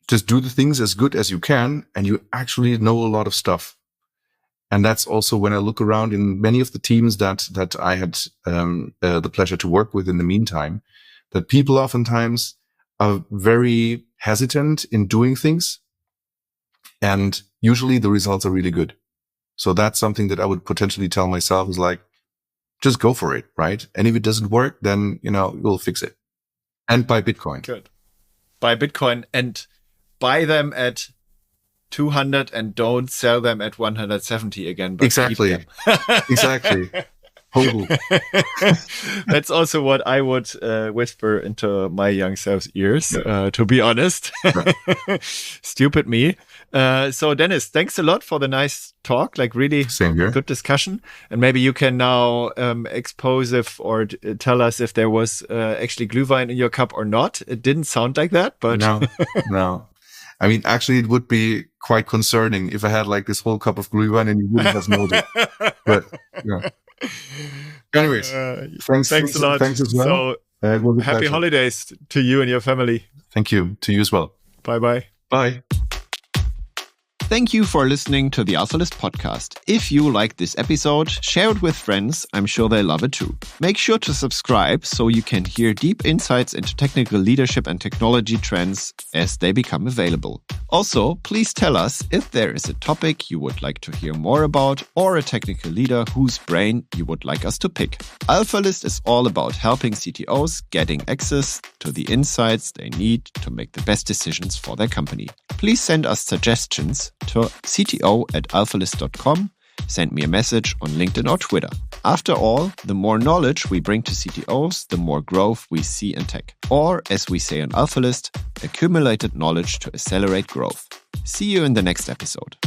just do the things as good as you can, and you actually know a lot of stuff. And that's also when I look around in many of the teams that I had the pleasure to work with in the meantime, that people oftentimes are very hesitant in doing things, and usually the results are really good. So that's something that I would potentially tell myself is like, just go for it, right? And if it doesn't work, then, you'll fix it. And buy Bitcoin. Good. Buy Bitcoin and buy them at 200 and don't sell them at 170 again. But exactly. Exactly. That's also what I would whisper into my young self's ears, to be honest. Stupid me. So Dennis, thanks a lot for the nice talk, like really Same here. Good discussion. And maybe you can now expose or tell us if there was actually Glühwein in your cup or not. It didn't sound like that, but No. I mean, actually, it would be quite concerning if I had like this whole cup of Glühwein and you wouldn't have noticed. But yeah. Anyways, thanks a lot. Thanks as well. So, happy holidays to you and your family. Thank you. To you as well. Bye-bye. Bye. Thank you for listening to the AlphaList podcast. If you like this episode, share it with friends. I'm sure they love it too. Make sure to subscribe so you can hear deep insights into technical leadership and technology trends as they become available. Also, please tell us if there is a topic you would like to hear more about or a technical leader whose brain you would like us to pick. AlphaList is all about helping CTOs getting access to the insights they need to make the best decisions for their company. Please send us suggestions to cto@alphalist.com. Send me a message on LinkedIn or Twitter. After all, the more knowledge we bring to CTOs, the more growth we see in tech. Or, as we say on AlphaList, accumulated knowledge to accelerate growth. See you in the next episode.